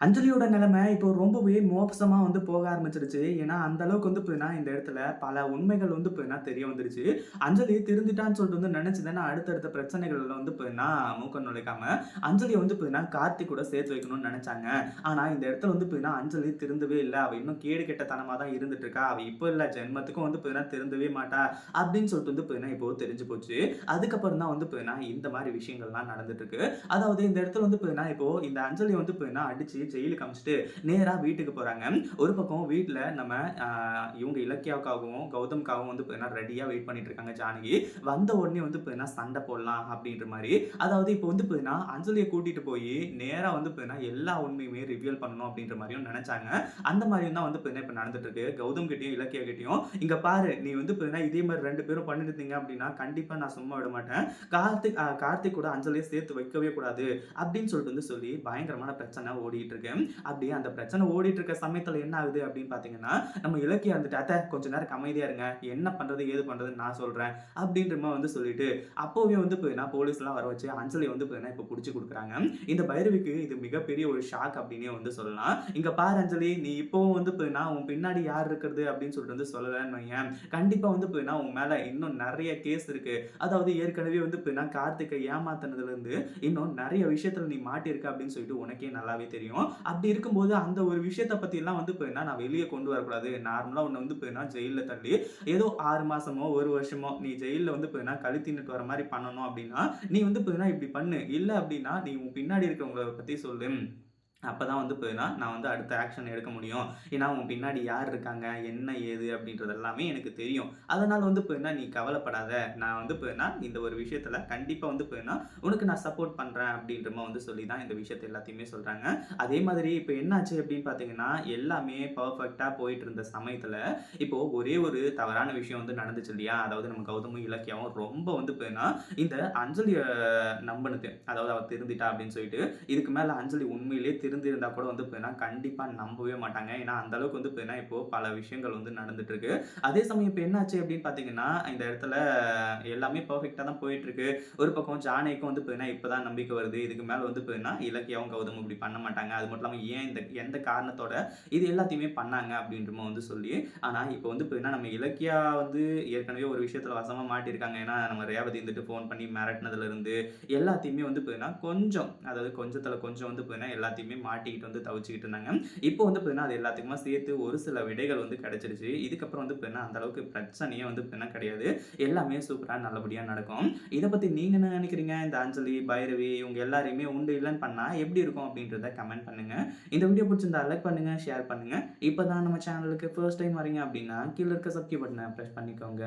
அஞ்சலியோட நிலைமை இப்போ ரொம்பவே மோசமா போக ஆரம்பிச்சிருச்சு. ஏன்னா, அந்த அளவுக்கு இந்த இடத்துல பல உண்மைகள் தெரிய வந்துருச்சு. அஞ்சலி திருந்திட்டான்னு சொல்லிட்டு நெனச்சு அடுத்தடுத்த பிரச்சனைகள்ல மூக்க நுழைக்காம, அஞ்சலிய கார்த்திக் கூட சேர்த்து வைக்கணும்னு நெனச்சாங்க. ஆனா, இந்த இடத்துல அஞ்சலி திருந்தவே இல்ல. அவ இன்னும் கேடு கெட்டத்தனமா தான் இருந்துட்டு இருக்கா. அவ இப்ப இல்ல ஜென்மத்துக்கும் திருந்தவே மாட்டா. அப்படின்னு சொல்லிட்டு இப்போ தெரிஞ்சு போச்சு. அதுக்கப்புறம் தான் இந்த மாரி விஷயங்கள்லாம் நடந்துட்டு இருக்கு. அதாவது இந்த இடத்துல இப்போ இந்த அஞ்சலி அடிச்சு ஜெயிலுக்கு அனுப்பிச்சுட்டு நேரா வீட்டுக்கு போறாங்க. ஒரு பக்கம் வீட்ல நம்ம அ இவங்க இலக்கியாவுக்காகவும், கௌதம்க்காகவும் ரெடியா வெயிட் பண்ணிட்டு இருக்காங்க ஜானகி. வந்த உடனே சண்டை போடலாம் அப்படின்ற மாரி. அதாவது இப்போ அஞ்சலிய கூட்டிட்டு போயி நேரா எல்லா உண்மையுமே ரிவீல் பண்ணணும் அப்படின்ற மாரியும் நெனச்சாங்க. அந்த மாரியும் தான் இப்ப நடந்துட்டு இருக்கு. கௌதம் கிட்டயும், இலக்கியா கிட்டயும் இங்க பாரு நீ இதே மாரி 2 பேரும் பண்ணிட்டு இருந்தீங்க அப்படின்னா கண்டிப்பா நான் சும்மா விட மாட்டேன். கார்த்திக் கூட அஞ்சலிய சேர்த்து வைக்கவே கூடாது அப்படின்னு சொல்லிட்டு சொல்லி பயங்கரமான பிரச்சனை ஓடிட்டு இருக்கு. அப்படியே அந்த பிரச்சனை ஓடிட்டு இருக்க சமயத்துல என்ன ஆகுது அப்படின்னு பார்த்தீங்கன்னா, நம்ம இலக்கியா வந்துட்டு, "அத்தை கொஞ்ச நேரம் அமைதியா இருங்க. என்ன பண்றது, ஏது பண்றதுன்னு நான் சொல்றேன்." அப்படின்ற மாரி சொல்லிட்டு, அப்பவே பார்த்தீங்கன்னா போலீஸ்லாம் வர வச்சு அஞ்சலிய பார்த்தீங்கன்னா இப்ப புடிச்சு குடுக்குறாங்க. இந்த பைரவிக்கு இது மிகப்பெரிய ஒரு ஷாக் அப்படின்னே சொல்லலாம். "இங்க பாரு அஞ்சலி, நீ இப்பவும் பார்த்தீங்கன்னா உன் பின்னாடி யார் இருக்கிறது அப்படின்னு சொல்லிட்டு சொல்லலன்னு வையேன், கண்டிப்பா பார்த்தீங்கன்னா உன் மேல இன்னும் நெறைய கேஸ் இருக்கு. அதாவது ஏற்கனவே பார்த்தீங்கன்னா கார்த்திக்க ஏமாத்துனதுலருந்து இன்னும் நெறைய விஷயத்துல நீ மாட்டியிருக்க அப்படின்னு சொல்லிட்டு உனக்கே நல்லாவே தெரியும். அப்படி இருக்கும்போது அந்த ஒரு விஷயத்த பத்திலாம் பார்த்தீங்கன்னா நான் வெளிய கொண்டு வரக்கூடாது. நார்மலா உன்ன பார்த்தீங்கன்னா ஜெயில்ல தள்ளி ஏதோ 6 மாசமோ, 1 வருஷமோ நீ ஜெயில்ல பார்த்தீங்கன்னா கழி தின்னுட்டு வர மாரி பண்ணணும் அப்படின்னா, நீ பார்த்தீங்கன்னா இப்படி பண்ணு. இல்ல அப்படின்னா நீ உன் பின்னாடி இருக்கிறவங்கள பத்தி சொல்லு. அப்பதான் பார்த்தீங்கன்னா, நான் அடுத்த ஆக்ஷன் எடுக்க முடியும். ஏன்னா, உன் பின்னாடி யார் இருக்காங்க? என்ன? ஏது? அப்படின்றது எல்லாமே எனக்கு தெரியும். அதனால பார்த்தீங்கன்னா, நீ கவலைப்படாத. நான் பார்த்தீங்கன்னா, இந்த ஒரு விஷயத்துல கண்டிப்பா பார்த்தீங்கன்னா, உனக்கு நான் சப்போர்ட் பண்றேன் அப்படின்ற மாரி சொல்லி தான் இந்த விஷயத்த எல்லாத்தையுமே சொல்றாங்க. அதே மாதிரி இப்ப என்னாச்சு அப்படின்னு பார்த்தீங்கன்னா, எல்லாமே பெர்ஃபெக்ட்டா போயிட்டு இருந்த சமயத்துல, இப்போ ஒரே ஒரு தவறான விஷயம் நடந்துச்சு இல்லையா? அதாவது நம்ம கௌதமும், இலக்கியாவும் ரொம்ப பார்த்தீங்கன்னா, இந்த அஞ்சலிய நம்புனது. அதாவது அவ திருந்திட்டா அப்படின்னு சொல்லிட்டு, இதுக்கு மேல அஞ்சலி உண்மையிலேயே திருந்திருந்தா கூட பார்த்தீங்கன்னா, கண்டிப்பா நம்பவே மாட்டாங்க. ஏன்னா, அந்த அளவுக்கு பார்த்தீங்கன்னா, இப்போ பல விஷயங்கள் நடந்துட்டு இருக்கு. அதே சமயம் இப்ப என்னாச்சு அப்படின்னு பார்த்தீங்கன்னா, இந்த இடத்துல எல்லாமே பெர்ஃபெக்ட்டா தான் போயிட்டு இருக்கு. ஒரு பக்கம் ஜானகிக்கும் பார்த்தீங்கன்னா, இப்ப தான் நம்பிக்கை வருது. இதுக்கு மேல பார்த்தீங்கன்னா, இலக்கியாவும், கௌதமும் இப்படி பண்ண மாட்டாங்க. அது மட்டும் இல்லாம ஏன் எந்த காரணத்தோட இது எல்லாத்தையுமே பண்ணாங்க அப்படின்ற மாரி சொல்லி, ஆனா இப்ப பார்த்தீங்கன்னா, நம்ம இலக்கியா ஏற்கனவே ஒரு விஷயத்துல வசமா மாட்டியிருக்காங்க. ஏன்னா, நம்ம ரேவதி ஃபோன் பண்ணி மிரட்டுனதுலருந்து எல்லாத்தையுமே பார்த்தீங்கன்னா, கொஞ்சம் அதாவது கொஞ்சத்துல கொஞ்சம் பார்த்தீங்கன்னா, எல்லாத்தையுமே மாட்டிக்கிட்டு தவிச்சுக்கிட்டு இருந்தாங்க. இப்போ பார்த்தீங்கன்னா, அது எல்லாத்துக்குமா சேர்த்து ஒரு சில விடைகள் கிடைச்சிருச்சு. இதுக்கப்புறம் பார்த்தீங்கன்னா, அந்த அளவுக்கு பிரச்சனையே பார்த்தீங்கன்னா கிடையாது. எல்லாமே சூப்பரா நல்லபடியா நடக்கும். இத பத்தி நீங்க என்ன நினைக்கிறீங்க? இந்த அஞ்சலி, பைரவி இவங்க எல்லாரையுமே உண்டு இல்லன்னு பண்ணா எப்படி இருக்கும் அப்படின்றத கமெண்ட் பண்ணுங்க. இந்த வீடியோ பிடிச்சிருந்தா லைக் பண்ணுங்க, ஷேர் பண்ணுங்க. இப்ப தான் நம்ம சேனலுக்கு ஃபர்ஸ்ட் டைம் வரீங்க அப்படின்னா, கீழ இருக்க சப்ஸ்கிரைப் பட்டன பிரஸ் பண்ணிக்கோங்க.